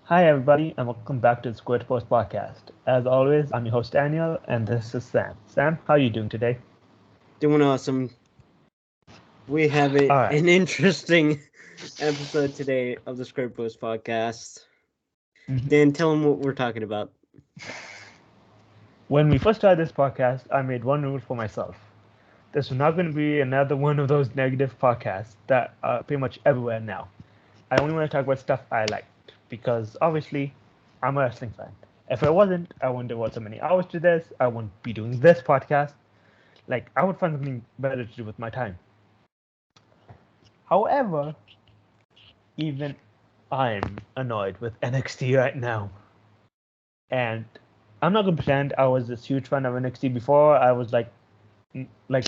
Hi, everybody, and welcome back to the Square Post podcast. As always, I'm your host Daniel, and this is Sam. Sam, how are you doing today? Doing awesome. We have All right. an interesting episode today of the Square Post podcast. Dan, tell them what we're talking about. When we first started this podcast, I made one rule for myself. This is not going to be another one of those negative podcasts that are pretty much everywhere now. I only want to talk about stuff I liked because obviously I'm a wrestling fan. If I wasn't, I wouldn't devote so many hours to this. I wouldn't be doing this podcast. Like, I would find something better to do with my time. However, even I'm annoyed with NXT right now. And I'm not going to pretend I was this huge fan of NXT before. I was like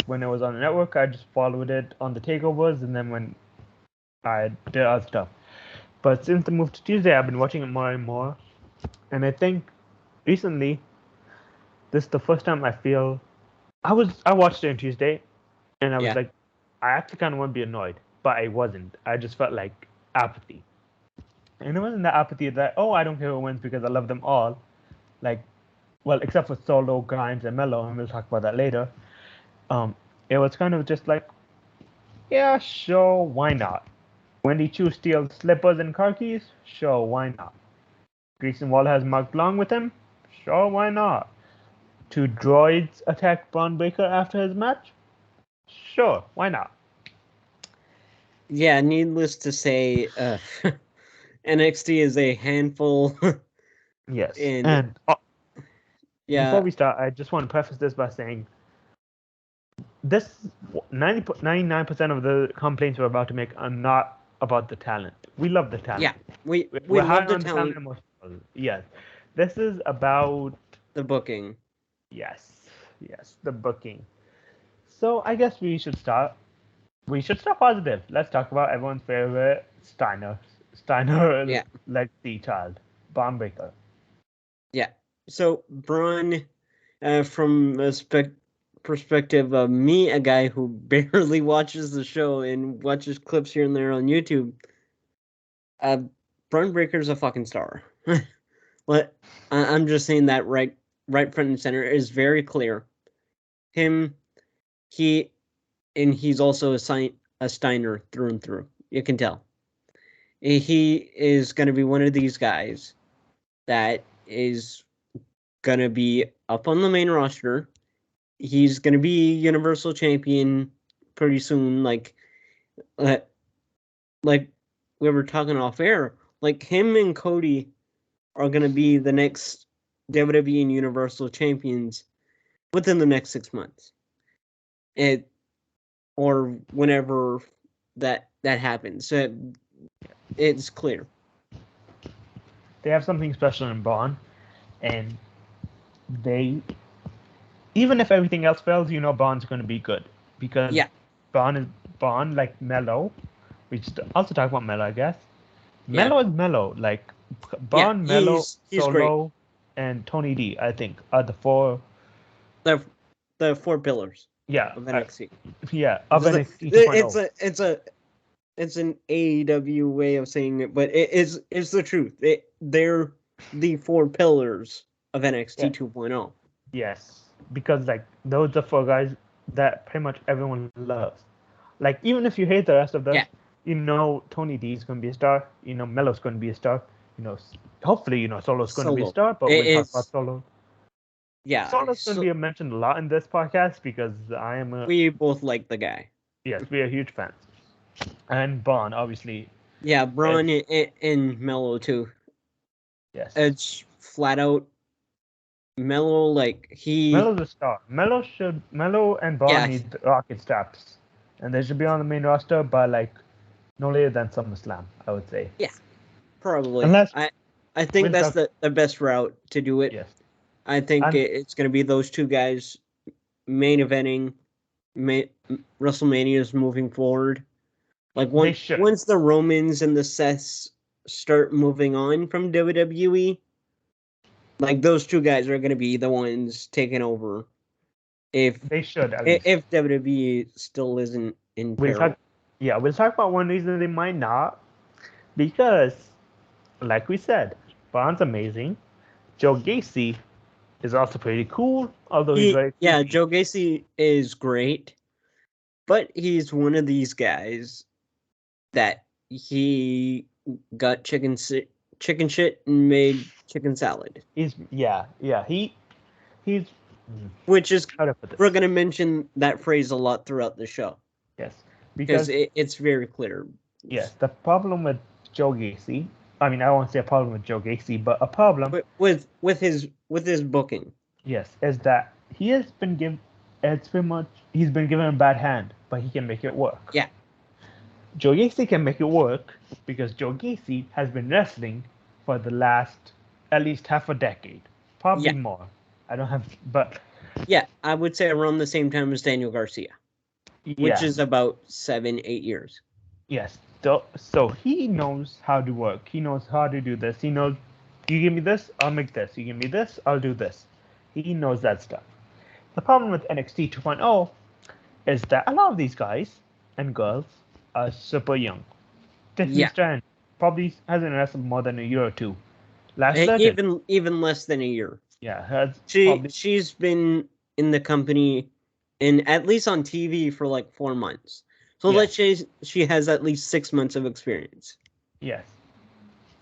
when it was on the network, I just followed it on the takeovers, and then when I did other stuff. But since the move to Tuesday, I've been watching it more and more. And I think recently, this is the first time I feel I watched it on Tuesday, and I was like, I actually kind of want to be annoyed, but I wasn't. I just felt like apathy. And it wasn't that apathy that, oh, I don't care who wins because I love them all. Like, well, except for Solo, Grimes, and Mello, and we'll talk about that later. It was kind of just like, yeah, sure, why not? Wendy Chu steals slippers and car keys? Sure, why not? Grayson Waller has Mark Long with him? Sure, why not? Two droids attack Bron Breakker after his match? Sure, why not? Yeah, needless to say, NXT is a handful. Yes, and before we start, I just want to preface this by saying this 99% of the complaints we're about to make are not about the talent. We love the talent. Yeah, we love the talent. Yes, this is about the booking. Yes, the booking. So I guess we should start. We should start positive. Let's talk about everyone's favorite Steiner legacy child, Bron Breakker. Yeah. So Bron, from a perspective of me, a guy who barely watches the show and watches clips here and there on YouTube, Bron Breakker's a fucking star. I'm just saying that right front and center is very clear. He's also a Steiner through and through. You can tell. He is going to be one of these guys that is going to be up on the main roster. He's going to be Universal Champion pretty soon. Like we were talking off air. Like, him and Cody are going to be the next WWE and Universal Champions within the next 6 months. Or whenever that happens. So it's clear. They have something special in Bron, and even if everything else fails, Bron's going to be good because Bron like Mello. We just also talk about Mello, I guess. Mello is Mello. Like, Bron, Mello, he's Solo, great. And Tony D, I think, are the four. The four pillars. Yeah. Of NXT. Of NXT 2.0. It's an AEW way of saying it, but it's the truth. They're the four pillars of NXT 2.0. Yes, because like those are four guys that pretty much everyone loves. Like, even if you hate the rest of them, Tony D is going to be a star. Mello's going to be a star. Hopefully, Solo's going to be a star. But we'll talk about Solo. Yeah, Solo's going to be mentioned a lot in this podcast because we both like the guy. Yes, we are huge fans. And Bron, obviously. Yeah, Bron and Mello too. Yes. It's flat out Mello, like Mello's a star. Mello and Bron need rocket straps. And they should be on the main roster by like no later than SummerSlam, I would say. Yeah. Probably. Unless I think that's the best route to do it. Yes. I think it's going to be those two guys main eventing WrestleManias moving forward. Like, once the Romans and the Seths start moving on from WWE, like, those two guys are going to be the ones taking over. If they should, if WWE still isn't in peril. We'll talk about one reason they might not, because, like we said, Bron's amazing. Joe Gacy is also pretty cool, although he's very creepy. Joe Gacy is great, but he's one of these guys that he got chicken shit and made chicken salad. He's Which is, how to put this? we're going to mention that phrase a lot throughout the show. Yes, because it's very clear. Yes, the problem with Joe Gacy, I mean, I won't say a problem with Joe Gacy, but a problem with his booking. Yes, is that he has been given. It's pretty much he's been given a bad hand, but he can make it work. Yeah. Joe Gacy can make it work because Joe Gacy has been wrestling for the last at least half a decade, probably more. I don't have, but yeah, I would say around the same time as Daniel Garcia, which is about 7-8 years. Yes, so he knows how to work. He knows how to do this. He knows, you give me this, I'll make this. You give me this, I'll do this. He knows that stuff. The problem with NXT 2.0 is that a lot of these guys and girls are super young. Tiffany Stratton probably hasn't wrestled more than a year or two. Even less than a year. Yeah, she's been in the company, and at least on TV for like 4 months. So let's say she has at least 6 months of experience. Yes.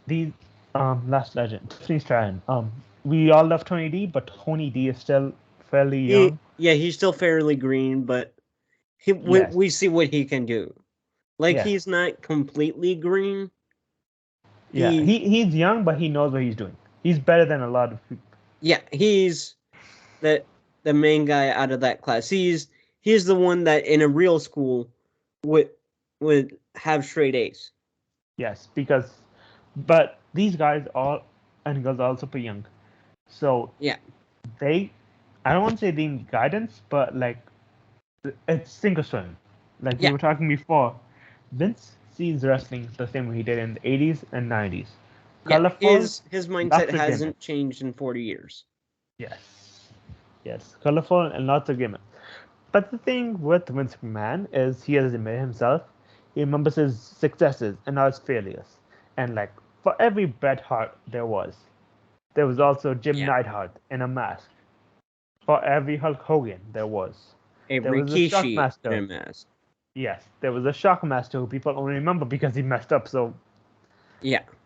The last legend, Tiffany Stratton. We all love Tony D, but Tony D is still fairly young. He's still fairly green, but we see what he can do. He's not completely green. Yeah, he's young, but he knows what he's doing. He's better than a lot of people. Yeah, he's the main guy out of that class. He's the one that in a real school would have straight A's. Yes, but these guys all and girls are also pretty young. So I don't want to say they need guidance, but like it's sink or swim. Like we were talking before, Vince sees wrestling the same way he did in the 80s and 90s. Colorful, his mindset hasn't changed in 40 years. Yes, colorful and lots of gimmicks. But the thing with Vince McMahon is he has admitted himself. He remembers his successes and not his failures. And like for every Bret Hart there was also Jim Neidhart in a mask. For every Hulk Hogan there was a Rikishi in a mask. Yes, there was a Shockmaster who people only remember because he messed up. So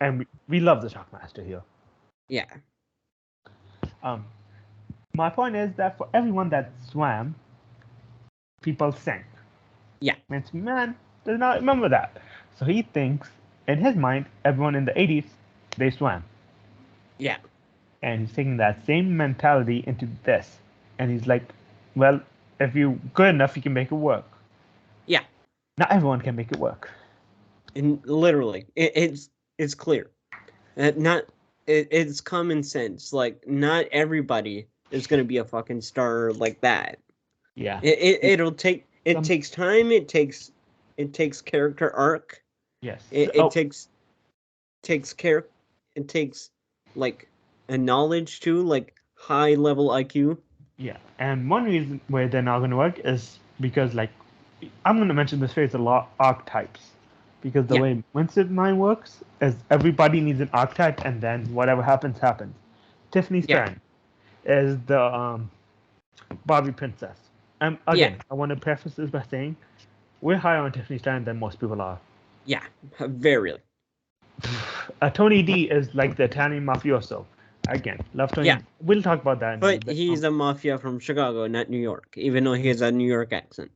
and we love the Shockmaster here. Yeah. My point is that for everyone that swam, people sank. Yeah. Vince McMahon does not remember that. So he thinks, in his mind, everyone in the 80s, they swam. Yeah. And he's taking that same mentality into this. And he's like, well, if you're good enough, you can make it work. Yeah. Not everyone can make it work. And literally, it's clear. It's common sense. Like, not everybody is going to be a fucking star like that. Yeah. It takes time. It takes character arc. Yes. It takes like a knowledge too, like high level IQ. Yeah. And one reason why they're not going to work is because, like, I'm going to mention this phrase a lot, archetypes. Because the way Winston mind works is everybody needs an archetype, and then whatever happens, happens. Tiffany Stratton is the Barbie princess. Again, I want to preface this by saying we're higher on Tiffany Stratton than most people are. Yeah, very. Tony D is like the Italian mafioso. Again, love Tony. Yeah. We'll talk about that. But he's a mafia from Chicago, not New York, even though he has a New York accent.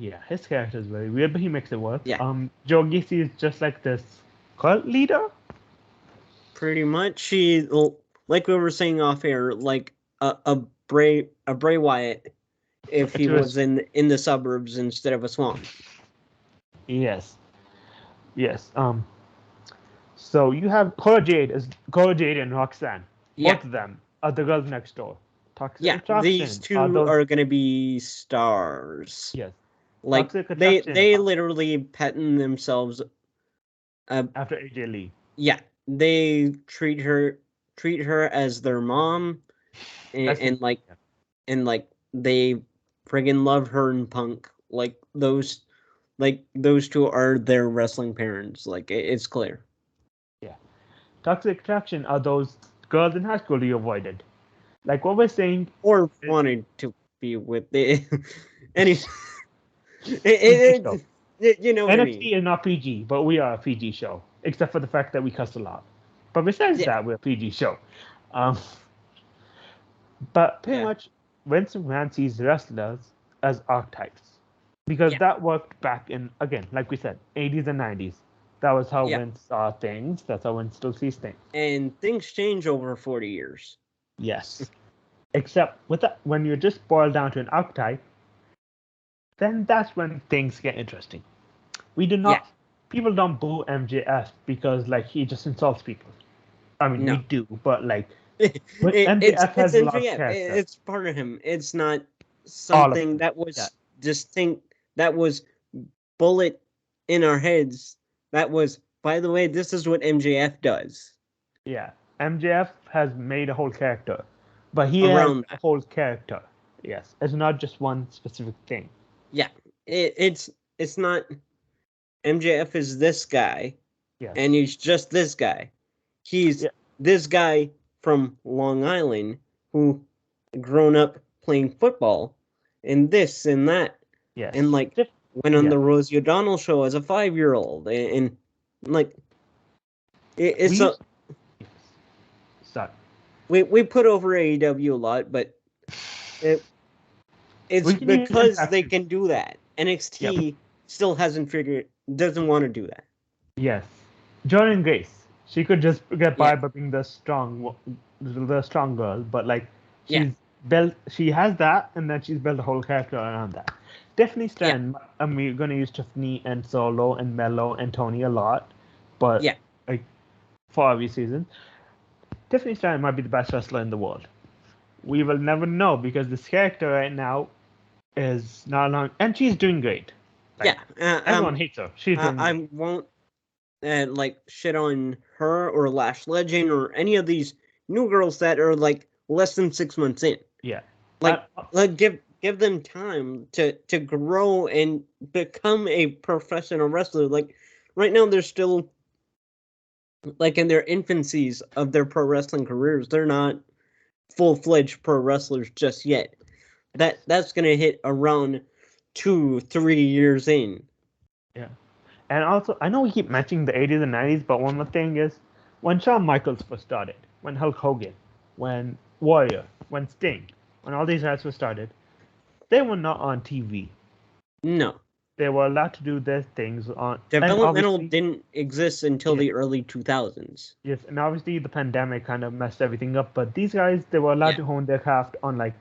Yeah, his character is very weird, but he makes it work. Yeah. Joe Gacy is just like this cult leader. Pretty much, she, like we were saying off air, like a Bray Wyatt, if he was in the suburbs instead of a swamp. Yes. So you have Cora Jade and Roxanne. Both of them are the girls next door. These two are gonna be stars. Yes. Like they literally patent themselves after AJ Lee. Yeah, they treat her as their mom, and they friggin' love her and Punk. Like those two are their wrestling parents. Like it's clear. Yeah. Toxic attraction are those girls in high school you avoided. Like what we're saying. Or wanted to be with the any. PG show. You know what I NXT mean. is not PG, but we are a PG show, except for the fact that we cuss a lot. But besides Yeah. that, we're a PG show. But pretty Yeah. much, Vince McMahon sees wrestlers as archetypes because Yeah. that worked back in, again, like we said, 80s and 90s. That was how Yeah. Vince saw things. That's how Vince still sees things. And things change over 40 years. Yes. Except with that, when you just boil down to an archetype, then that's when things get interesting. We do not. Yeah. People don't boo MJF because like he just insults people. I mean, we No. do, but like, It's MJF has a lot of MJF. character. It's part of him. It's not All of something it. that was Yeah. distinct. That was bullet in our heads. That was, by the way, this is what MJF does. Yeah. MJF has made a whole character, but he has Around a that. whole character. Yes, it's not just one specific thing. Yeah. It's not MJF is this guy, Yes. and he's just this guy. He's Yeah. this guy from Long Island who grown up playing football and this and that. Yes. And like went on yeah. the Rosie O'Donnell show as a 5-year-old and like it's We- a Sorry. we put over AEW a lot, but it's We can use because Impact they too. can do that. NXT still doesn't want to do that. Yes. Jordan Grace. She could just get by Yeah. by being the strong girl, but like Yeah. she's built. She has that, and then she's built a whole character around that. Tiffany Stratton. We're gonna use Tiffany and Solo and Mello and Tony a lot, but Yeah. like for obvious reasons, Tiffany Stratton might be the best wrestler in the world. We will never know because this character right now is not long, and she's doing great. Like, Yeah. everyone hates her. She's doing. I won't like shit on her or Lash Legend or any of these new girls that are like less than 6 months in. Yeah. Like give them time to grow and become a professional wrestler. Like right now they're still like in their infancies of their pro wrestling careers. They're not full-fledged pro wrestlers just yet. That's gonna hit around 2-3 years in. Yeah. And also, I know we keep mentioning the 80s and 90s, but one more thing is when Shawn Michaels first started, when Hulk Hogan, when Warrior, when Sting, when all these guys were started, they were not on TV. No. They were allowed to do their things on. Developmental didn't exist until the early 2000s. Yes, and obviously the pandemic kind of messed everything up, but these guys, they were allowed to hone their craft on like,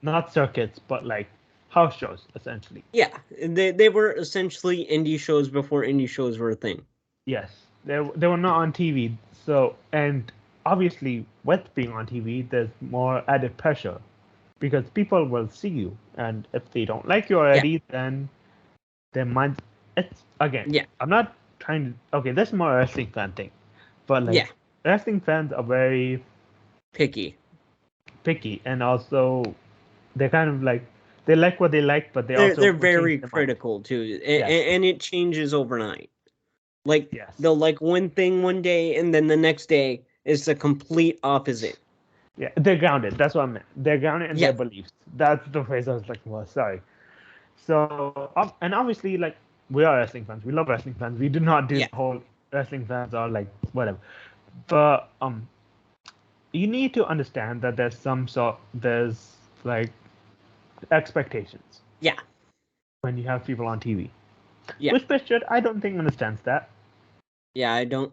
not circuits, but like house shows, essentially. Yeah, they were essentially indie shows before indie shows were a thing. Yes, they were not on TV. So, and obviously with being on TV, there's more added pressure because people will see you, and if they don't like you already, then they might. It's again. Yeah. I'm not trying to. Okay, this is more a wrestling fan thing, but like wrestling fans are very picky, and also they're kind of like they like what they like, but they're very critical too, and it changes overnight. Like they'll like one thing one day, and then the next day is the complete opposite. Yeah, they're grounded. That's what I meant. They're grounded in their beliefs. That's the phrase I was like, well, sorry. So, and obviously, like, we are wrestling fans. We love wrestling fans. We do not do the whole wrestling fans are like, whatever. But, you need to understand that there's like expectations. Yeah. When you have people on TV. Yeah. Which Pritchard, I don't think understands that. Yeah, I don't.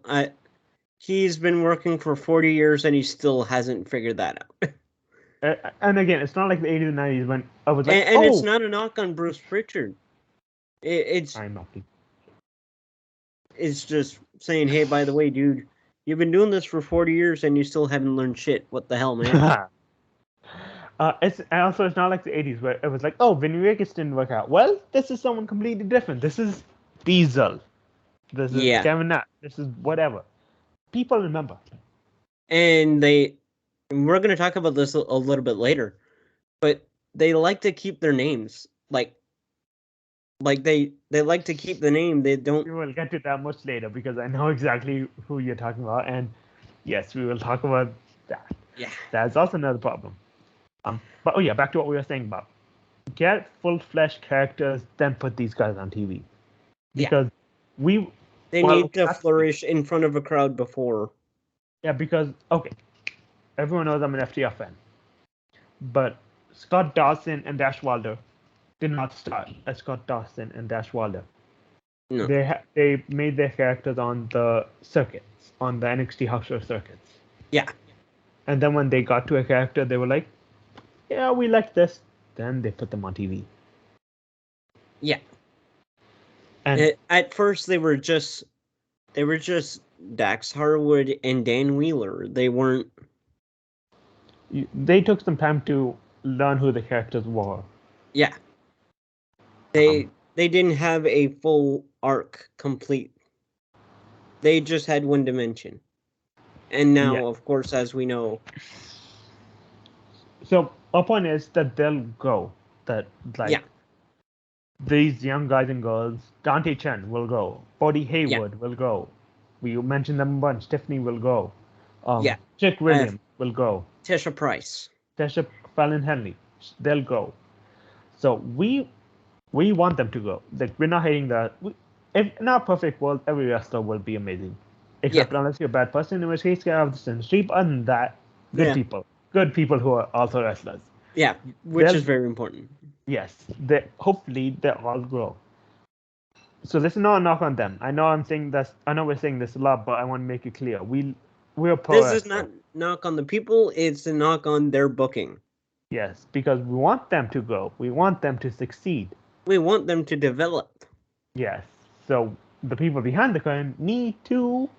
He's been working for 40 years and he still hasn't figured that out. And again, it's not like the 80s and 90s when I was like, and it's not a knock on Bruce Pritchard. It's just saying, hey, by the way, dude, you've been doing this for 40 years and you still haven't learned shit. What the hell, man? It's not like the 80s where it was like, oh, Vinny Vegas didn't work out. Well, this is someone completely different. This is Diesel. This is Kevin Nash. This is whatever. People remember. And we're going to talk about this a little bit later, but they like to keep their names. Like like they like to keep the name. They don't. We will get to that much later because I know exactly who you're talking about, and yes, we will talk about that. Yeah. That's also another problem. But back to what we were saying about get full-fledged characters, then put these guys on TV because they need to flourish in front of a crowd before. Yeah, because everyone knows I'm an FTR fan, but Scott Dawson and Dash Wilder did not start as Scott Dawson and Dash Wilder. No. They made their characters on the circuits, on the NXT house show circuits. Yeah. And then when they got to a character, they were like, "Yeah, we like this." Then they put them on TV. Yeah. And at first they were just Dax Harwood and Dan Wheeler. They weren't. They took some time to learn who the characters were. Yeah. They didn't have a full arc complete. They just had one dimension. And now, of course, as we know. So our point is that they'll go. That these young guys and girls, Dante Chen will go. Bodie Hayward will go. We mentioned them a bunch. Tiffany will go. Chick Williams will go. Tisha Price. Tisha Fallon Henley. They'll go. So we want them to go. Like, we're not hating that. If in our perfect world, every wrestler will be amazing. Except unless you're a bad person, in which case get out of this industry. But other than that, good people. Good people who are also wrestlers. Yeah, which is very important. Yes. Hopefully they all grow. So this is not a knock on them. I know we're saying this a lot, but I want to make it clear. We're pro This is not knock on the people, it's a knock on their booking. Yes, because we want them to grow. We want them to succeed. We want them to develop. Yes. So the people behind the curtain need to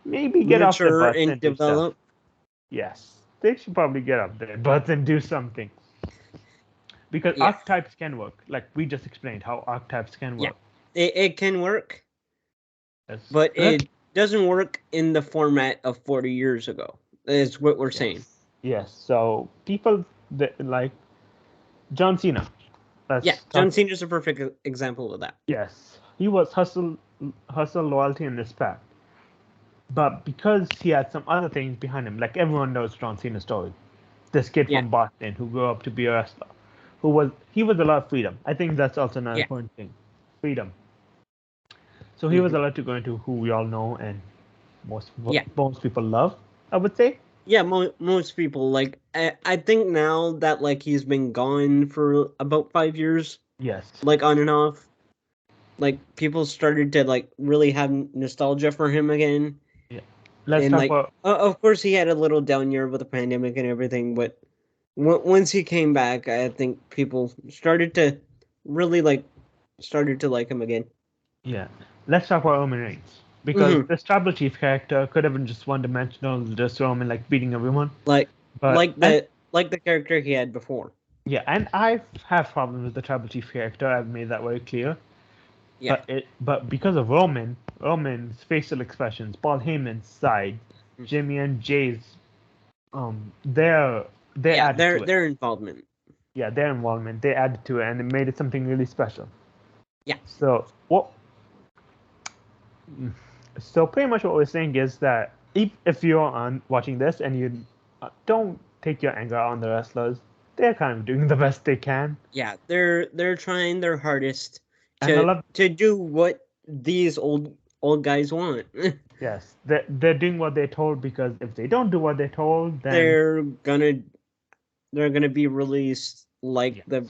maybe get off their butts and develop. Yes. They should probably get off their butts and do something. Because archetypes can work. Like we just explained how archetypes can work. Yeah. It can work. But it doesn't work in the format of 40 years ago. Is what we're saying. Yes. So people like John Cena. John Cena is a perfect example of that. Yes. He was hustle, loyalty, and respect. But because he had some other things behind him, like everyone knows John Cena's story. This kid from Boston who grew up to be a wrestler. He was allowed freedom. I think that's also another important thing. Freedom. So he was allowed to go into who we all know and most people love, I would say. Yeah, most people. Like, I think now that, like, he's been gone for about 5 years. Yes. Like, on and off. Like, people started to, like, really have nostalgia for him again. Yeah. Let's talk about... Of course, he had a little down year with the pandemic and everything, but once he came back, I think people started to really, like him again. Yeah. Let's talk about Roman Reigns. Because this tribal chief character could have been just one-dimensional, just Roman, like, beating everyone. Like the character he had before. Yeah, and I have problems with the tribal chief character. I've made that very clear. Yeah. But because of Roman's facial expressions, Paul Heyman's side, Jimmy and Jay's, their involvement. Yeah, their involvement. They added to it, and it made it something really special. Yeah. So pretty much what we're saying is that if you're watching this and you don't take your anger out on the wrestlers, they're kind of doing the best they can. Yeah, they're trying their hardest to do what these old guys want. Yes, they're doing what they're told, because if they don't do what they're told, then they're gonna be released, like the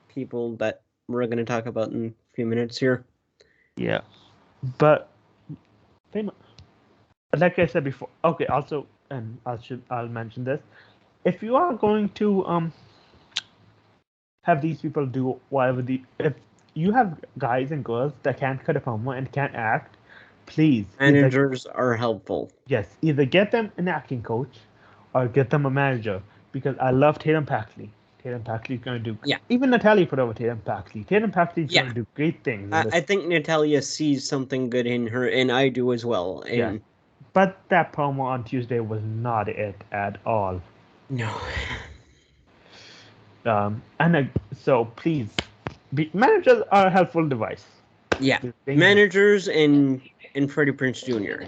people that we're gonna talk about in a few minutes here. Yeah, but like I said before, okay. Also, and I'll mention this: if you are going to have these people do whatever if you have guys and girls that can't cut a promo and can't act, please. Managers are helpful. Yes, either get them an acting coach or get them a manager, because I love Tatum Paxley. Tatum Paxley's going to do... Yeah. Even Natalia put over Tatum Paxley. Tatum Paxley's going to do great things. I think Natalia sees something good in her, and I do as well. And... Yeah. But that promo on Tuesday was not it at all. No. So please, Managers are a helpful device. Yeah, They- managers and Freddie Prinze Jr.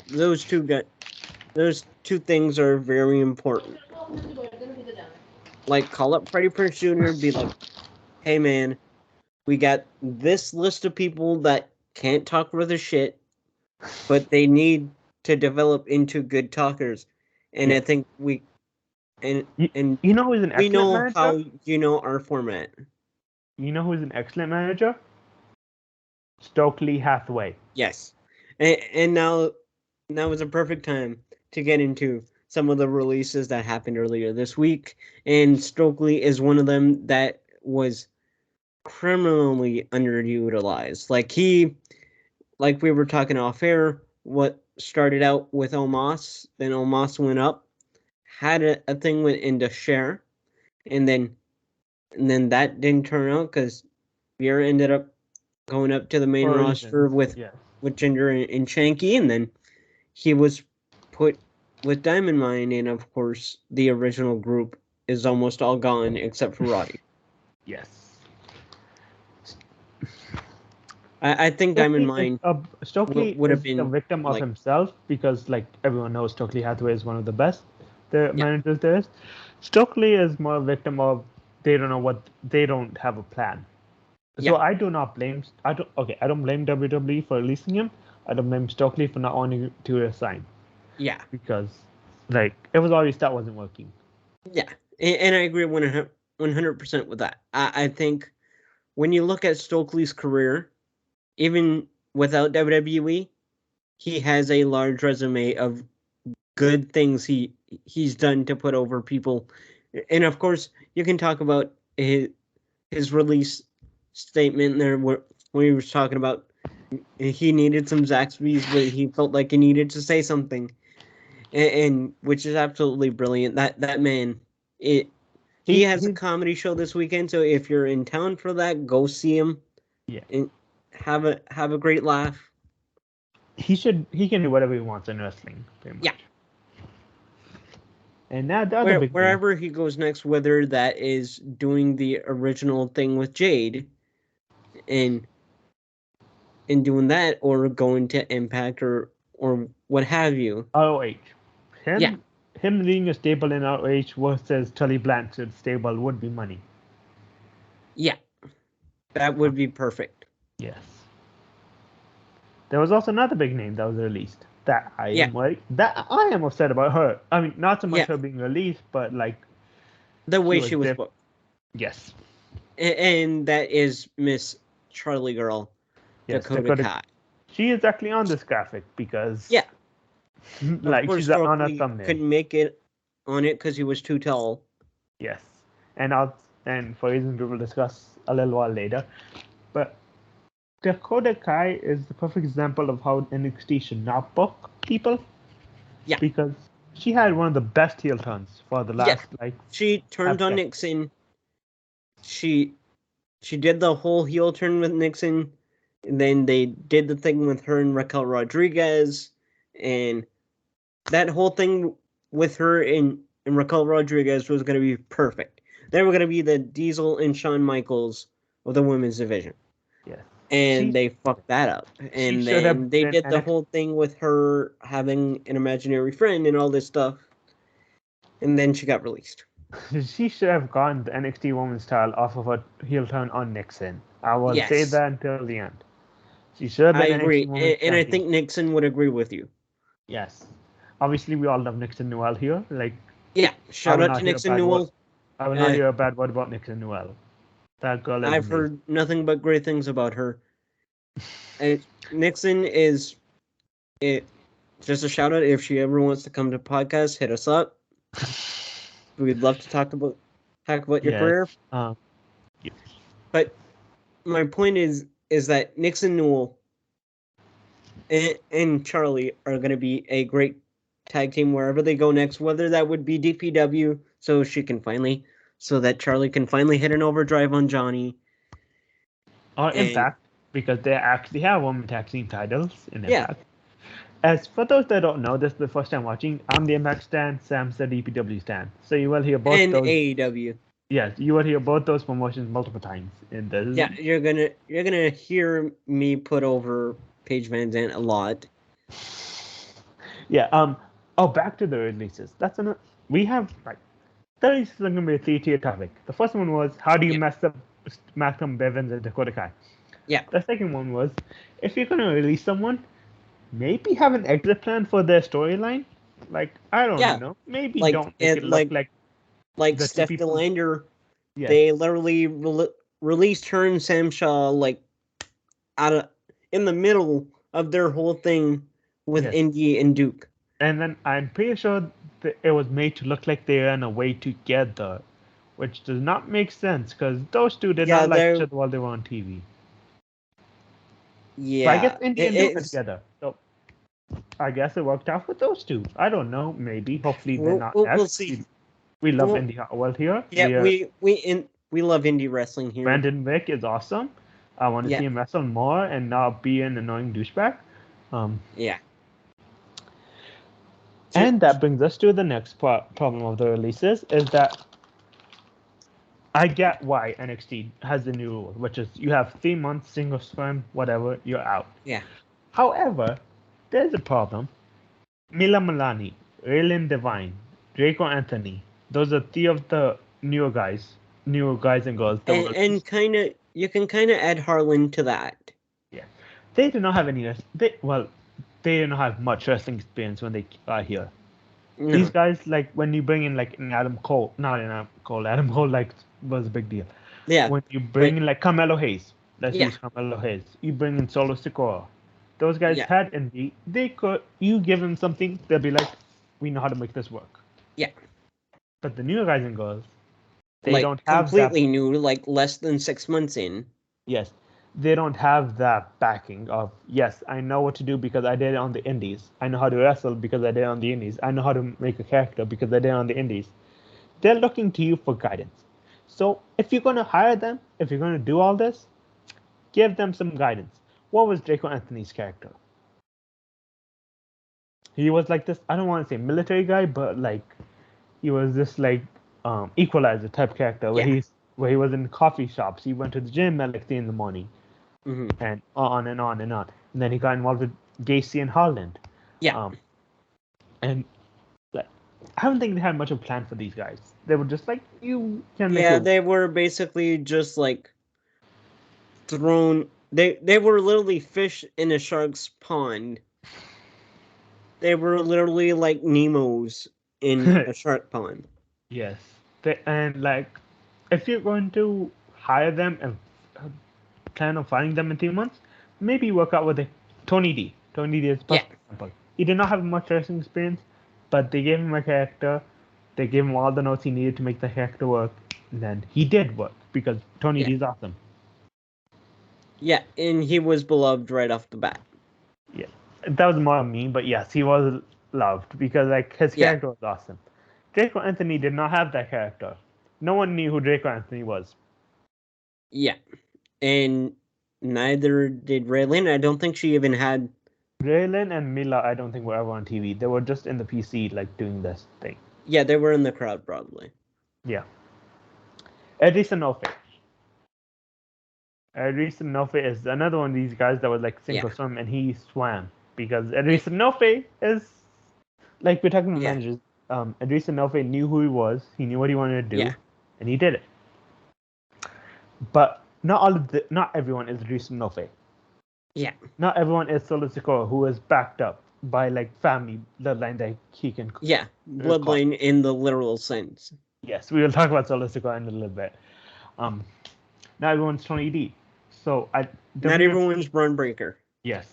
Those two things are very important. Like, call up Freddie Prinze Jr. and be like, "Hey man, we got this list of people that can't talk worth a shit, but they need to develop into good talkers." And Yeah. I think we and You, and you know who's an we excellent know manager? how you know our format. You know who's an excellent manager? Stokley Hathaway. Yes, and now is a perfect time to get into some of the releases that happened earlier this week, and Stokley is one of them that was criminally underutilized. Like we were talking off air, what started out with Omos, then Omos went up, had a thing went into share, and then that didn't turn out because Vera ended up going up to the main For roster reasons. with Yes. Ginger and Shanky, and then he was put with Diamond Mine, and of course the original group is almost all gone except for Roddy. Yes. I think Diamond Mine Stokely would have is a been victim of like, himself because, like everyone knows, Stokely Hathaway is one of the best the yeah, managers there is. Stokely is more a victim of they don't know what they don't have a plan. yeah, So I do not blame. I don't blame WWE for releasing him. I don't blame Stokely for not wanting to resign yeah, because, like, it was obvious that wasn't working. yeah, and I agree 100% with that. I think when you look at Stokely's career, even without WWE, he has a large resume of good things he's done to put over people. And of course, you can talk about his release statement there where he was talking about he needed some Zaxby's, but he felt like he needed to say something, and which is absolutely brilliant. That man, he has a He comedy show this weekend, so if you're in town for that, go see him yeah. and have a great laugh. He can do whatever he wants in wrestling, pretty Yeah, much. And now the other big thing. wherever he goes next, whether that is doing the original thing with Jade and doing that, or going to Impact or what have you. ROH. Yeah, Him being a staple in ROH versus Tully Blanchard's stable would be money. yeah, that would be perfect. Yes. There was also another big name that was released Yeah, that I am upset about her. I mean, not so much yeah, her being released, but like the she way was she was diff- booked, Yes. and that is Miss Charlie Girl, Yes, Dakota Dakota. Kai. She is actually on this graphic because Yeah, of like course, she's on a Stokley thumbnail. couldn't make it on it because he was too tall. Yes. And I'll and for reasons we will discuss a little while later. But Dakota Kai is the perfect example of how NXT should not book people Yeah, because she had one of the best heel turns for the yeah. last like She turned half on decade. Nixon. She she did the whole heel turn with Nixon, and then they did the thing with her and Raquel Rodriguez, and that whole thing with her and Raquel Rodriguez was going to be perfect. They were going to be the Diesel and Shawn Michaels of the women's division, Yes. and She they fucked that up. she And should then have they been did the NXT. whole thing with her having an imaginary friend and all this stuff, and then she got released. She should have gone the NXT women's style off of a heel turn on Nixon. I will say Yes, that until the end. She should have I been NXT agree, women's and I champion. think Nixon would agree with you. Yes. Obviously, we all love Nixon Newell here. Like, Yeah, I shout will out to not hear a Nixon bad word. Newell. I will not Uh, hear a bad word about Nixon Newell. That girl is I've amazing. heard nothing but great things about her. Nixon is it. Just a shout out if she ever wants to come to podcast, hit us up. We'd love to talk about your Yes. career. Yes. But my point is that Nixon Newell and Charlie are going to be a great tag team wherever they go next. Whether that would be DPW, so that Charlie can finally hit an overdrive on Johnny. Or And Impact, because they actually have women tag team titles in yeah, Impact. As for those that don't know, this is the first time watching. I'm the Impact stand, Sam's the DPW stand. So you will hear both and those. AEW. Yes, you would hear both those promotions multiple times in this. Yeah, you're gonna hear me put over Paige Van Zandt a lot. Yeah. Oh, back to the releases. That's another. We have like. The releases are gonna be a three-tier topic. The first one was how do you mess up Malcolm Bivens and Dakota Kai. Yeah. The second one was if you're gonna release someone, maybe have an exit plan for their storyline. Like I don't know. Maybe Like don't make it look like the two Steph people. DeLander. Yes. They literally released her and Sam Shaw like in the middle of their whole thing with Indy and Duke. And then I'm pretty sure that it was made to look like they ran away together, which does not make sense because those two did not like each other while they were on TV. Yeah. So I guess Indy and Duke were together. So I guess it worked out with those two. I don't know. Maybe. Hopefully they're not. We'll see. We love Indy Hartwell here. Yeah, we love indie wrestling here. Brandon Wick is awesome. I want to see him wrestle more and not be an annoying douchebag. Yeah. And that brings us to the next problem of the releases is that I get why NXT has the new rule, which is you have 3 months, single sperm, whatever, you're out. Yeah. However, there's a problem. Mila Milani, Rylan Devine, Draco Anthony, those are 3 of the newer guys and girls. And you can kind of add Harlan to that. Yeah. They do not have any, they do not have much wrestling experience when they are here. No. These guys, like, when you bring in, like, Adam Cole like, was a big deal. Yeah. When you bring in, like, Carmelo Hayes, let's use Carmelo Hayes. You bring in Solo Sikoa. Those guys had indie. You give them something, they'll be like, we know how to make this work. Yeah. But the newer guys and girls, they don't have completely new, like, less than 6 months in. Yes. They don't have that backing of, yes, I know what to do because I did it on the indies. I know how to wrestle because I did it on the indies. I know how to make a character because I did it on the indies. They're looking to you for guidance. So if you're going to hire them, if you're going to do all this, give them some guidance. What was Draco Anthony's character? He was like this, I don't want to say military guy, but like he was this like equalizer type character where he was in coffee shops. He went to the gym at like 3 in the morning. Mm-hmm. And on and on and on. And then he got involved with Gacy and Holland. Yeah. And like, I don't think they had much of a plan for these guys. They were just like, you can make they were basically just like thrown. They were literally fish in a shark's pond. They were literally like Nemos in a shark pond. Yes. And like, if you're going to hire them and plan on finding them in 3 months, maybe work out with Tony D. Tony D is a perfect example. He did not have much wrestling experience, but they gave him a character. They gave him all the notes he needed to make the character work. And then he did work because Tony D is awesome. Yeah, and he was beloved right off the bat. Yeah, that was more of me, but yes, he was loved because like his character was awesome. Draco Anthony did not have that character. No one knew who Draco Anthony was. Yeah. And neither did Rylan. I don't think she even had... Rylan and Mila, I don't think were ever on TV. They were just in the PC, like, doing this thing. Yeah, they were in the crowd, probably. Yeah. Edison Nofe. Edison Nofe is another one of these guys that was, like, single swim, and he swam. Because Edison Nofe is... Like, we're talking about managers. Edison Nofe knew who he was. He knew what he wanted to do. Yeah. And he did it. But... Not everyone is Edison Nofe. Yeah. Not everyone is Solo Sikoa, who is backed up by like family bloodline that he can. Yeah, bloodline in the literal sense. Yes, we will talk about Solo Sikoa in a little bit. Not everyone's Tony D. So not everyone's Bron Breakker. Yes,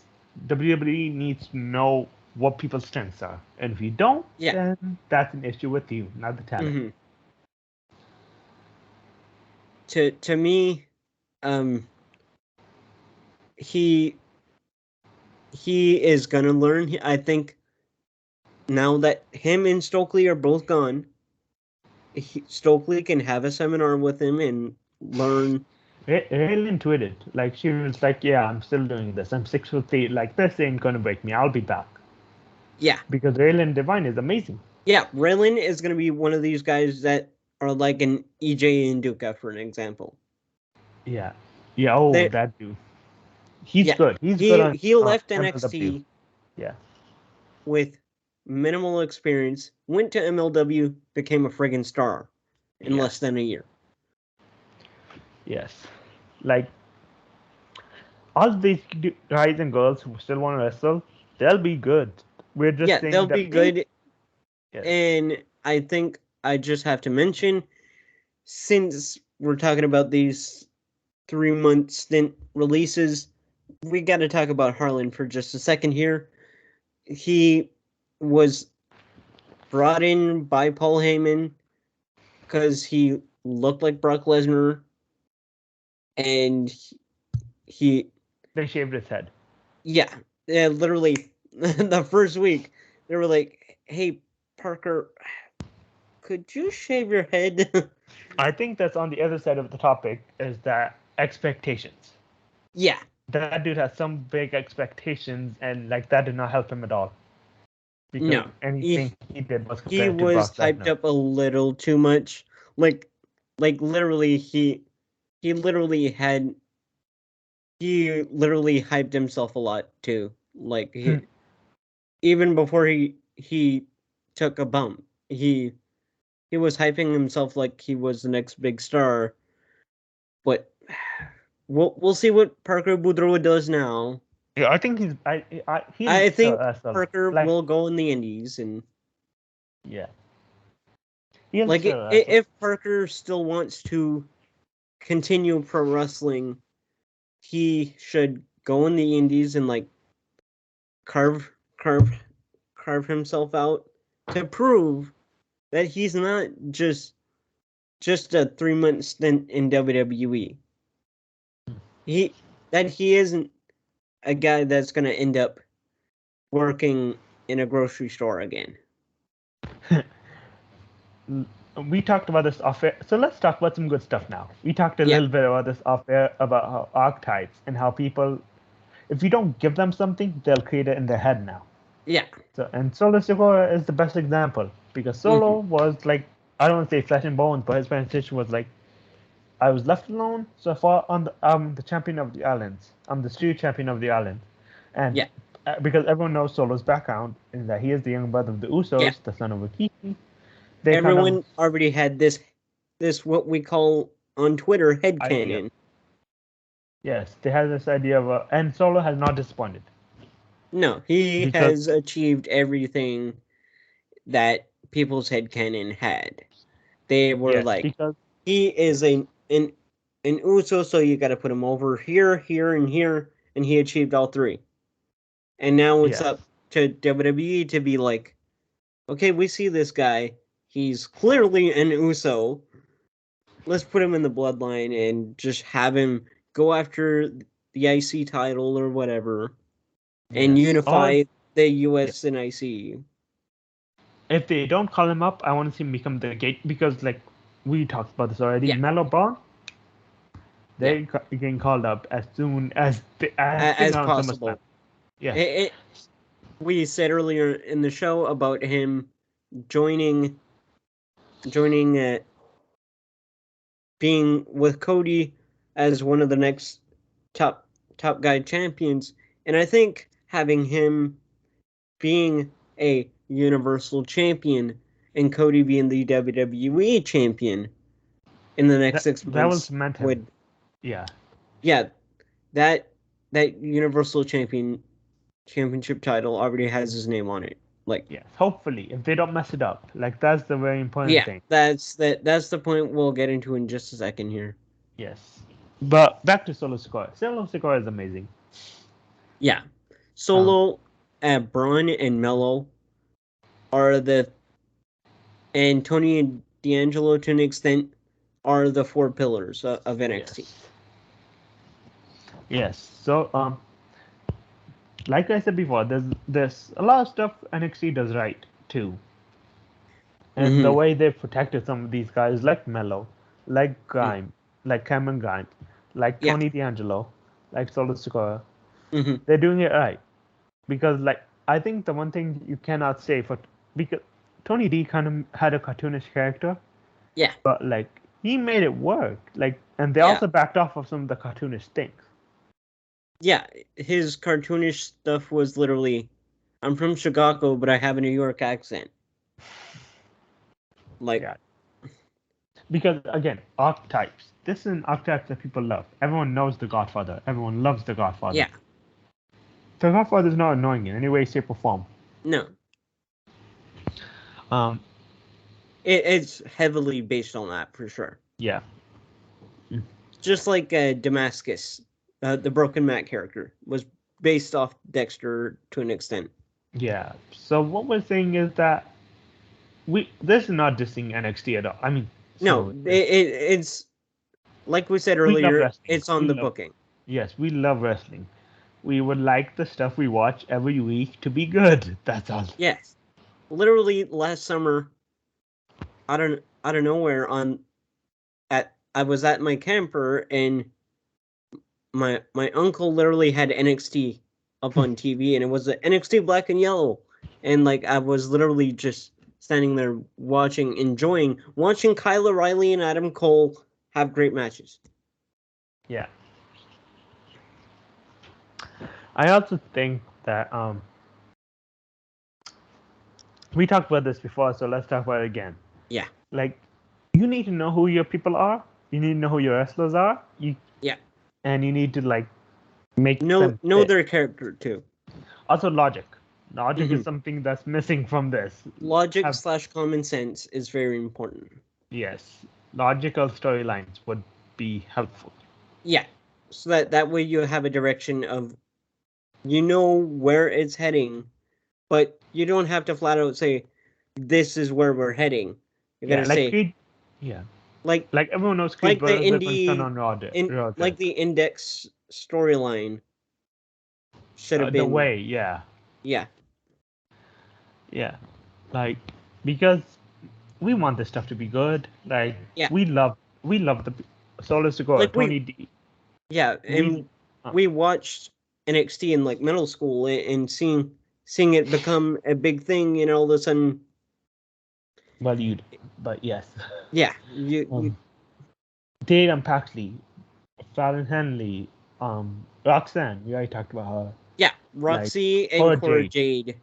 WWE needs to know what people's strengths are, and if you don't, then that's an issue with you, not the talent. Mm-hmm. To me. He is gonna learn. I think now that him and Stokley are both gone, Stokley can have a seminar with him and learn. Rylan tweeted, like, she was like, yeah, I'm still doing this. I'm 6'3", like, this ain't gonna break me. I'll be back. Yeah. Because Rylan Devine is amazing. Yeah, Rylan is gonna be one of these guys that or like an EJ Nduka, for an example. Yeah. Yeah. Oh, They, that dude. He's yeah, good. He's good on he left MLW. NXT Yeah. with minimal experience, went to MLW, became a friggin' star in less Yes. than a year. Yes. Like all these guys and girls who still want to wrestle, they'll be good. We're just Yeah, they'll saying be that good. yes. And I think I just have to mention, since we're talking about these 3-month stint releases, we got to talk about Harlan for just a second here. He was brought in by Paul Heyman because he looked like Brock Lesnar, and he They shaved his head. yeah, literally the first week they were like, "Hey, Parker, could you shave your head?" I think that's on the other side of the topic is that expectations. Yeah, That dude has some big expectations, and like that did not help him at all because no, anything he did was he compared to was Brock hyped Lesnar. up a little too much. Like literally, he literally had he literally hyped himself a lot too. Like even before he took a bump, he was hyping himself like he was the next big star. But we'll see what Parker Boudreaux does now. Yeah, I think he'll I still think wrestle. Parker Like will go in the Indies, and yeah, he'll like still wrestle. if Parker still wants to continue pro wrestling, he should go in the Indies and like carve carve carve himself out to prove that he's not just a 3-month stint in WWE. He that he isn't a guy that's gonna end up working in a grocery store again. We talked about this off air, so let's talk about some good stuff now. We talked a Yeah, little bit about this off air about how archetypes and how people, if you don't give them something, they'll create it in their head now. yeah. So, and Solo Sikoa is the best example because Hmm. Solo was like, I don't want to say flesh and bones, but his presentation was like, I was left alone, so far I'm the champion of the islands. I'm the street champion of the island, and Yeah, because everyone knows Solo's background is that he is the young brother of the yeah. Usos, the son of Rikishi. They kind of, Everyone already had this what we call on Twitter idea. headcanon. Yes, they had this idea of, and Solo has not disappointed No, he because has achieved everything that people's headcanon had. They were yes, like, because he is an Uso, so you got to put him over here, here, and here, and he achieved all three. And now it's yes, up to WWE to be like, okay, we see this guy. He's clearly an Uso. Let's put him in the bloodline and just have him go after the IC title or whatever and yes, or unify the yeah. US and IC. If they don't call him up, I want to see him become the gate because like we talked about this already. Yeah, Melo Braun, yeah, they getting called up as soon as as they as got on SummerSlam. possible. Yes, It, we said earlier in the show about him joining joining being with Cody as one of the next top guy champions, and I think having him being a Universal Champion and Cody being the WWE Champion in the next that 6 that will months cement him. would, Yeah, yeah, that Universal Championship title already has his name on it. Like, yes. Hopefully, if they don't mess it up, like that's the very important yeah, thing. that's the point we'll get into in just a second here. Yes, but back to Solo Sikoa. Solo Sikoa is amazing. Yeah, Um, Solo, Braun, and Mello are and Tony and D'Angelo to an extent are the four pillars of NXT. yes, yes. So like I said before, there's a lot of stuff NXT does right too, and the Mm-hmm. way they protected some of these guys, like Mello, like Grime, like Cameron Grimes, like Yeah. Tony D'Angelo, like Solo Sikoa, Mm-hmm. they're doing it right. Because like I think the one thing you cannot say for because Tony D kind of had a cartoonish character, Yeah. But like he made it work. Like, and they Yeah. also backed off of some of the cartoonish things. Yeah, his cartoonish stuff was literally, I'm from Chicago, but I have a New York accent. Like, Yeah. Because again, archetypes. This is an archetype that people love. Everyone knows The Godfather. Everyone loves The Godfather. yeah, The Godfather is not annoying in any way, shape, or form. no. Um, It's heavily based on that, for sure. yeah. Just like Damascus, the Broken Matt character, was based off Dexter to an extent. Yeah. So what we're saying is that this is not dissing NXT at all. I mean, No, it's like we said we love earlier, wrestling. it's on the booking. Yes, we love wrestling. We would like the stuff we watch every week to be good. That's all. Yes. Literally last summer, out of nowhere I was at my camper and my uncle literally had NXT up on TV and it was the NXT Black and Yellow. And like I was literally just standing there watching Kyla Riley and Adam Cole have great matches. Yeah. I also think that we talked about this before, so let's talk about it again. Yeah. Like, you need to know who your people are. You need to know who your wrestlers are. Yeah. And you need to like make know them know fit. their character too. Also, logic. Logic is something that's missing from this. Logic / common sense is very important. Yes, logical storylines would be helpful. Yeah, so that way you have a direction of, you know where it's heading, but you don't have to flat out say, this is where we're heading. You're gonna say, Creed, like everyone knows Creed like the Brothers are indie, on Raw. like the Index storyline should have been the way, yeah, like because we want this stuff to be good. Like we love the Solis to go like Tony D. Yeah, and we watched NXT in like middle school and seeing it become a big thing, and all of a sudden. But yes. Yeah, you Tatum Paxley, Fallon Henley, Roxanne. We already talked about her. Yeah, Roxy and Cora Jade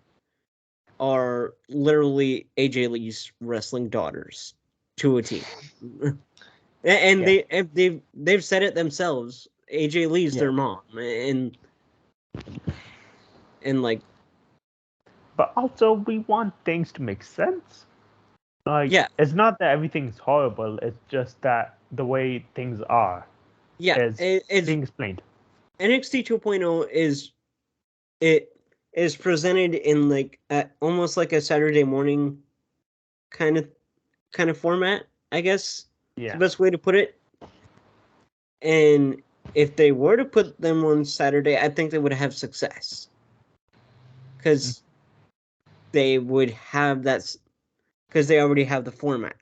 are literally AJ Lee's wrestling daughters to a T. And they've said it themselves. AJ Lee's their mom, and like. But also, we want things to make sense. Like, it's not that everything's horrible. It's just that the way things are. Yeah, it's being explained. NXT 2.0 is presented in like almost like a Saturday morning kind of format, I guess. Yeah. It's the best way to put it. And if they were to put them on Saturday, I think they would have success. Because they would have that, because they already have the format.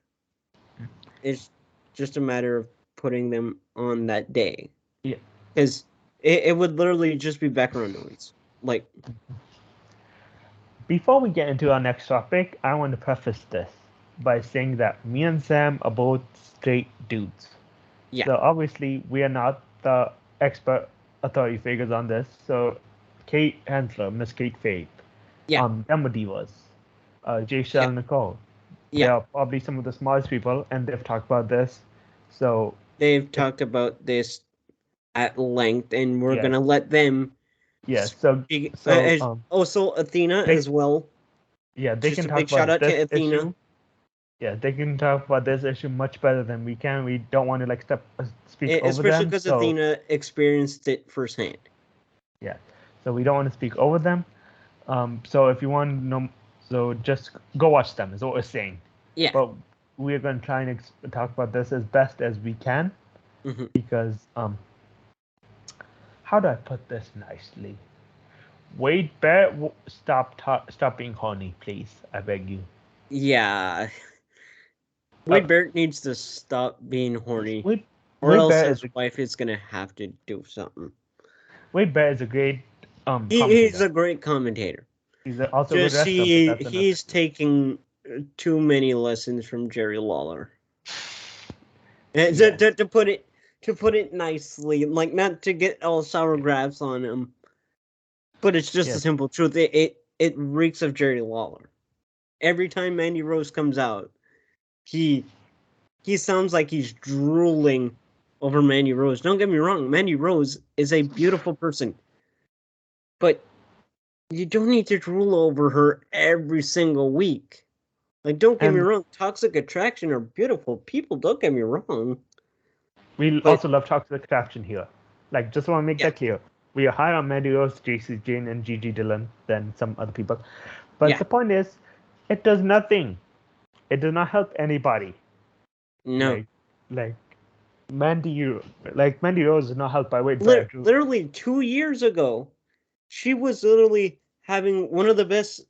It's just a matter of putting them on that day. Yeah. Because it would literally just be background noise. Like, before we get into our next topic, I want to preface this by saying that me and Sam are both straight dudes. Yeah. So obviously we are not the expert authority figures on this. So Kate Hensler, Miss Kate Faith, Demo Divas, Jay Shell Nicole. They are probably some of the smartest people, and they've talked about this. So they've talked about this at length, and we're gonna let them. Yes. Also Athena as well. Yeah, they just can a talk big about shout out this to Athena. Issue. Yeah, they can talk about this issue much better than we can. We don't want to like speak over them. Especially because Athena experienced it firsthand. Yeah, so we don't want to speak over them. So if you want to know, so just go watch them. Is what we're saying. Yeah. But we're going to try and talk about this as best as we can, because how do I put this nicely? Wade Barrett, stop being horny, please. I beg you. Yeah. Wade Barrett needs to stop being horny. Or Wade else Barrett his wife is going to have to do something. Wade Barrett is a great he's a great commentator. He's also a good wrestler. He's taking too many lessons from Jerry Lawler. To put it nicely, like not to get all sour grapes on him, but it's just a simple truth. It reeks of Jerry Lawler. Every time Mandy Rose comes out, he sounds like he's drooling over Mandy Rose. Don't get me wrong, Mandy Rose is a beautiful person, but you don't need to drool over her every single week. Like, don't get me wrong, Toxic Attraction are beautiful people. Don't get me wrong. We also love Toxic Attraction here. Like, just want to make that clear. We are higher on Mandy Rose, JC Jane, and Gigi Dillon than some other people. But the point is, it does nothing. It does not help anybody. No. Like Mandy Rose is not helped by Wade Barrett. Literally 2 years ago, she was literally having one of the best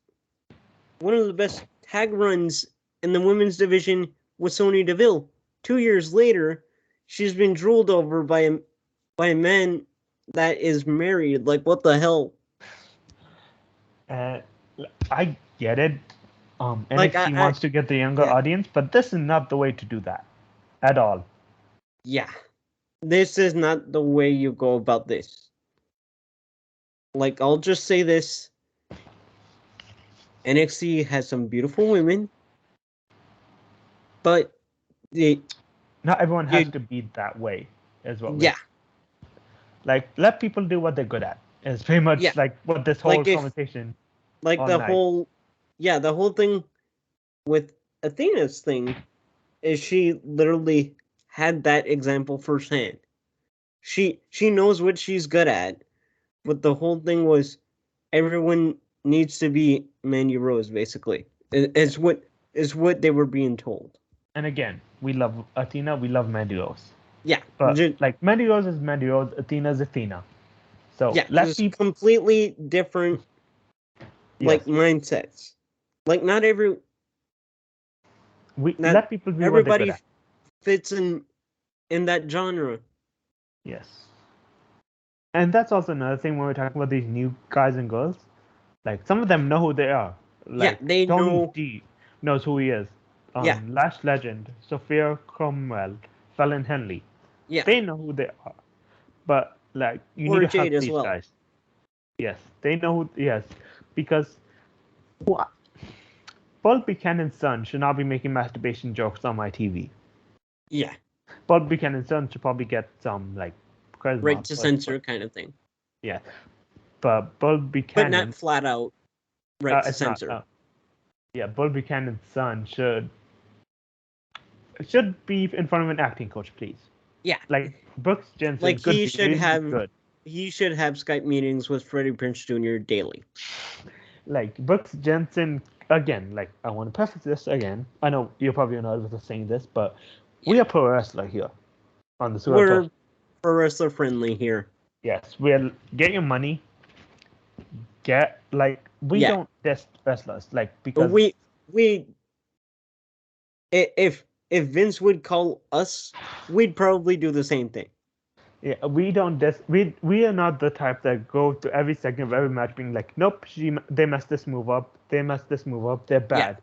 tag runs in the women's division with Sonya Deville. 2 years later, she's been drooled over by a man that is married. Like, what the hell? I get it. NXT wants to get the younger audience, but this is not the way to do that at all. Yeah. This is not the way you go about this. Like, I'll just say this. NXT has some beautiful women, but not everyone has to be that way as well. Like, let people do what they're good at. It's pretty much like what this whole conversation. Like the whole thing with Athena's thing is she literally had that example firsthand. She knows what she's good at, but the whole thing was everyone needs to be Mandy Rose, basically. Is what they were being told. And again, we love Athena, we love Mandy Rose. Yeah. But like Mandy Rose is Mandy Rose, Athena's Athena. So let's be completely different like mindsets. Like not every let people be everybody fits in that genre. Yes. And that's also another thing when we're talking about these new guys and girls. Like some of them know who they are. Like they Tony know. D knows who he is. Lash Legend, Sophia Cromwell, Fallon Henley. Yeah. They know who they are. But like you need to help these guys. Yes. They know who because Paul Buchanan's son should not be making masturbation jokes on my TV. Yeah. Paul Buchanan's son should probably get some like charisma. Right to censor kind of thing. Yeah. But Paul Buchanan. But not flat out right to censor. Paul Buchanan's son should be in front of an acting coach, please. Yeah. Like Brooks Jensen. Like he should have Skype meetings with Freddie Prinze Jr. daily. Like Brooks Jensen, again, like I want to preface this again. I know you're probably annoyed with us saying this, but we are pro wrestler here on the Super. We're pro wrestler friendly here. Yes, we'll get your money. We don't test wrestlers because if Vince would call us, we'd probably do the same thing. Yeah, we don't we are not the type that go to every second of every match being like, nope, they messed this move up, they're bad. Yeah.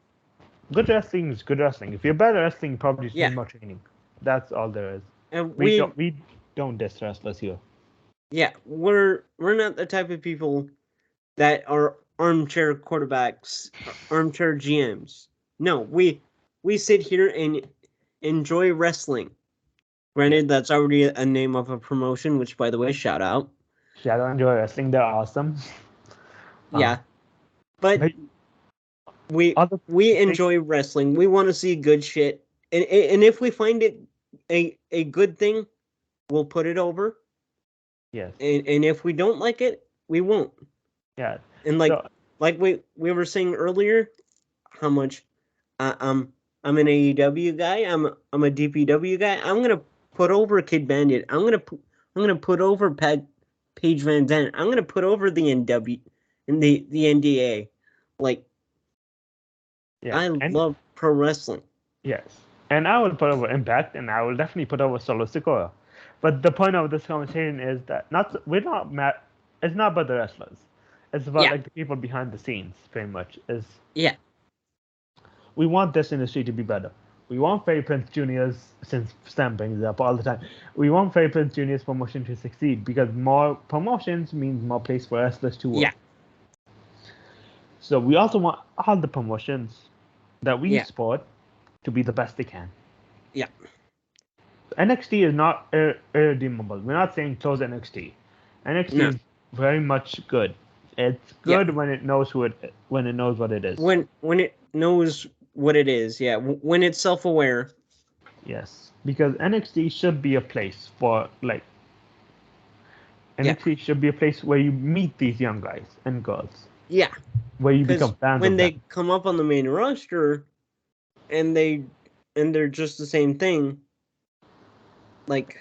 Good wrestling is good wrestling. If you're bad at wrestling, you probably just need more training. That's all there is. And we don't diss wrestlers here. Yeah, we're not the type of people that are armchair quarterbacks, armchair GMs. No, we sit here and enjoy wrestling. Granted, that's already a name of a promotion, which, by the way, shout out. Shout out, enjoy wrestling. They're awesome. Yeah, but we enjoy wrestling. We want to see good shit, and if we find it a good thing, we'll put it over. Yes. And if we don't like it, we won't. Yeah. And like we were saying earlier, how much I'm an AEW guy. I'm a DPW guy. I'm gonna put over Kid Bandit. I'm gonna put over Paige Van Zandt. I'm gonna put over the NW and the NDA. Like, I love pro wrestling. Yes, and I will put over Impact, and I will definitely put over Solo Sikoa. But the point of this conversation is that it's not about the wrestlers. It's about like the people behind the scenes, pretty much. We want this industry to be better. We want Fairy Prince Jr.'s, since Stan brings it up all the time, we want Fairy Prince Jr.'s promotion to succeed because more promotions means more place for wrestlers to work. Yeah. So we also want all the promotions that we Yeah. support to be the best they can. Yeah. NXT is not irredeemable. We're not saying close NXT. NXT No. is very much good. It's good when it knows what it is. When it knows what it is, yeah. When it's self-aware. Yes, because NXT should be a place for NXT should be a place where you meet these young guys and girls. Yeah. Where you become fans when of they them. come up on the main roster and they're just the same thing, like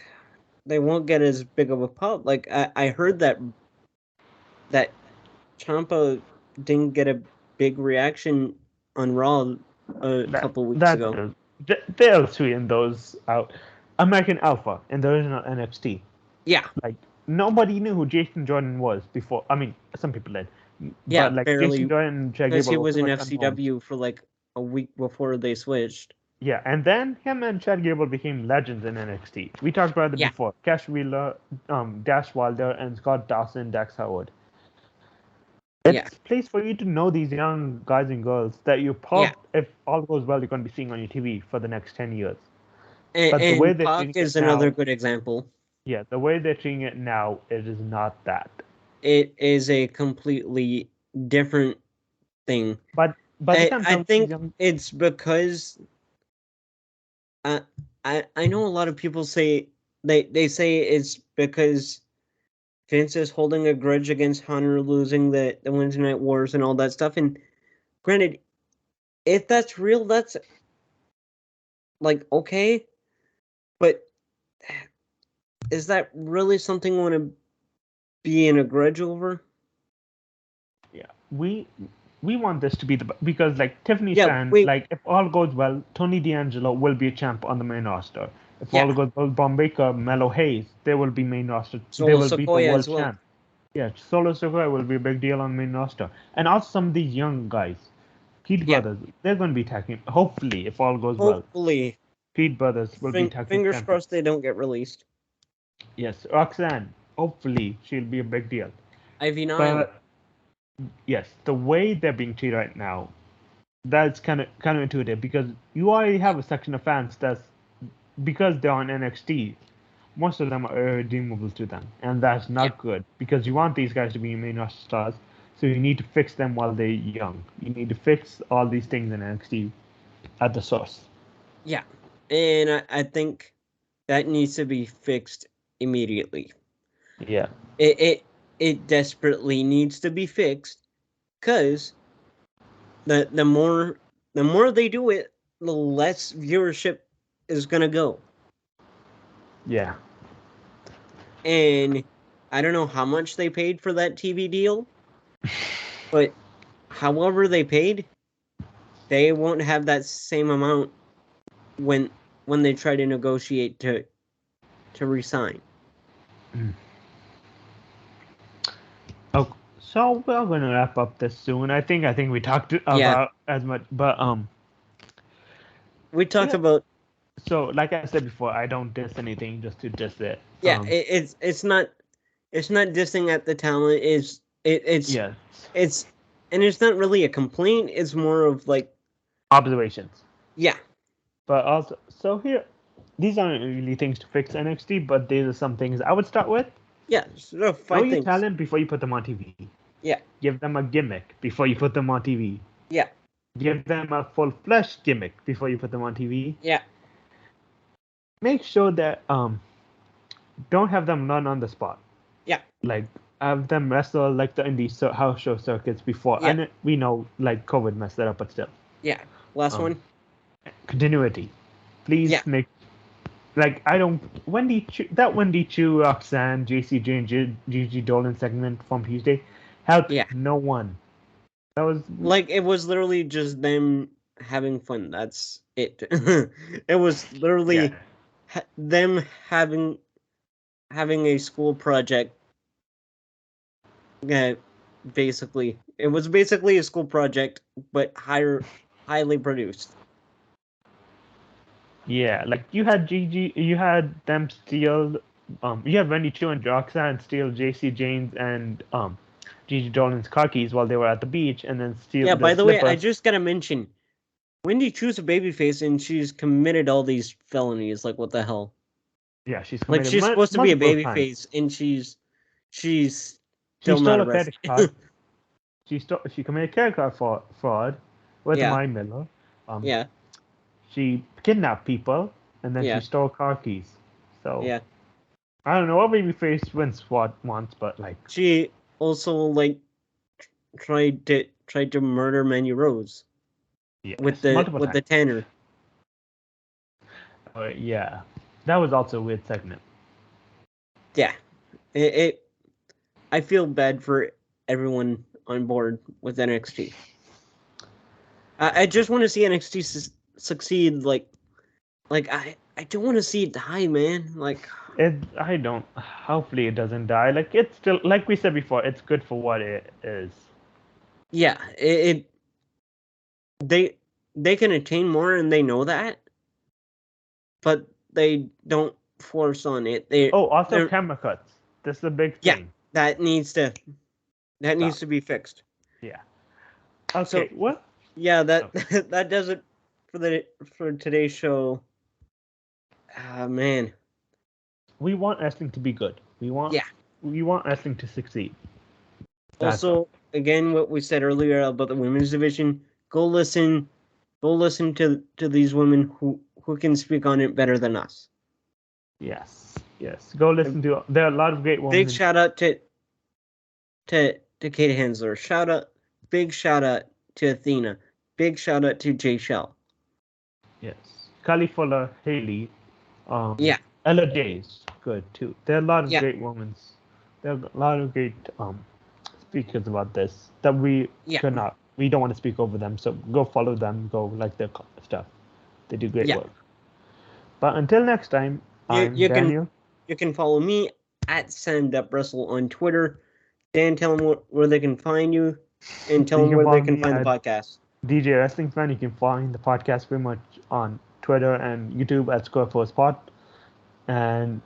they won't get as big of a pop. Like I heard that Ciampa didn't get a big reaction on Raw a couple weeks ago. They'll sweeten those out. American Alpha in the original NXT. Yeah. Like nobody knew who Jason Jordan was before. I mean, some people did. Yeah, but like barely. Jason Jordan and Chad because he Gable was in pretty much FCW unknown. for like a week before they switched. Yeah, and then him and Chad Gable became legends in NXT. We talked about it before. Cash Wheeler, Dash Wilder, and Scott Dawson, Dax Howard. It's a place for you to know these young guys and girls that you if all goes well, you're going to be seeing on your TV for the next 10 years. And, But the way they're Pac treating is it another now, good example. Yeah, the way they're treating it now, it is not that. It is a completely different thing. But I think it's because I know a lot of people say they say it's because Vince is holding a grudge against Hunter losing the Wednesday Night Wars and all that stuff. And granted, if that's real, that's like okay, but is that really something we want to be in a grudge over? Yeah, we want this to be because like Tiffany Stan, like if all goes well, Tony D'Angelo will be a champ on the main roster. If all goes well, Bron Breakker, Mello Hayes, they will be main roster. They will be the world champ. Yeah, Solo Sikoa will be a big deal on main roster, and also some of these young guys, Creed brothers, they're going to be attacking. Hopefully, if all goes well. Hopefully, Creed brothers will be attacking. Fingers crossed they don't get released. Yes, Roxanne. Hopefully, she'll be a big deal. Ivy Nile. But yes, the way they're being treated right now, that's kind of intuitive because you already have a section of fans that's because they're on NXT. Most of them are irredeemable to them, and that's not good because you want these guys to be main roster stars. So you need to fix them while they're young. You need to fix all these things in NXT at the source. Yeah, and I think that needs to be fixed immediately. Yeah. It desperately needs to be fixed because the more they do it, the less viewership is gonna go. Yeah. And I don't know how much they paid for that TV deal, but however they paid, they won't have that same amount when they try to negotiate to resign. Oh, so we're gonna wrap up this soon. I think we talked about as much, but we talked about. So, like I said before, I don't diss anything just to diss it. Yeah, it's not dissing at the talent. It's and it's not really a complaint. It's more of like observations. Yeah. But also, so here, these aren't really things to fix NXT, but these are some things I would start with. Yeah, know your talent before you put them on TV. Yeah. Give them a gimmick before you put them on TV. Yeah. Give them a full-fledged gimmick before you put them on TV. Yeah. Make sure that don't have them run on the spot. Yeah. Like have them wrestle like the indie house show circuits before. Yeah. And we know like COVID messed that up, but still. Yeah. Last one. Continuity. Please make like I don't Wendy Chu, Roxanne, JCJ, and Gigi Dolan segment from Tuesday helped no one. That was like it was literally just them having fun. That's it. It was literally them having a school project. Yeah, basically, it was basically a school project, but highly produced. Yeah, like you had Gigi, you had them steal, you had Wendy Chu and Roxanne steal JC Jane's and Gigi Dolan's car keys while they were at the beach, and then steal Yeah, the by the way, I slipper. just gotta mention, Wendy Chu's a babyface and she's committed all these felonies. Like, what the hell? Yeah, she's Like, committed she's supposed to be a multiple times. babyface and she's She still not stole a credit card. arrested. She committed credit card fraud with Yeah. Mari Miller. Yeah, She kidnapped people, and then she yeah, stole car keys. So yeah. I don't know what babyface wins what once, but like She also like tried to murder Mandy Rose yes, with multiple times. the Tanner. Yeah, that was also a weird segment. Yeah, I feel bad for everyone on board with NXT. I just want to see NXT succeed. Like I don't want to see it die, man. Like I don't. Hopefully, it doesn't die. Like it's still, like we said before, it's good for what it is. yeah, they can attain more, and they know that, but they don't force on it. Also camera cuts. This is a big thing. That needs to be fixed. Yeah. Okay. So, Well. Yeah, that does it for today's show. Ah, man. We want wrestling to be good. We want wrestling to succeed. Also, again, what we said earlier about the women's division, go listen to these women who can speak on it better than us. Yes. Go listen to. There are a lot of great women. Big shout out to Kate Hansler. Big shout out to Athena. Big shout out to Jay Shell. Yes. Kali Fuller, Haley. Yeah. Ella Days, good too. There are a lot of great women. There are a lot of great speakers about this that we don't want to speak over them. So go follow them. Go like their stuff. They do great work. But until next time, I'm Daniel. You can follow me at SamDupWrestle on Twitter. Dan, tell them where they can find you, and tell them where they can find the podcast. DJ Wrestling Fan. You can find the podcast pretty much on Twitter and YouTube at Square Post Pod. And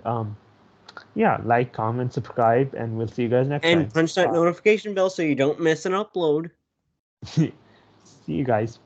like, comment, subscribe, and we'll see you guys next time. And punch that notification bell so you don't miss an upload. See you guys.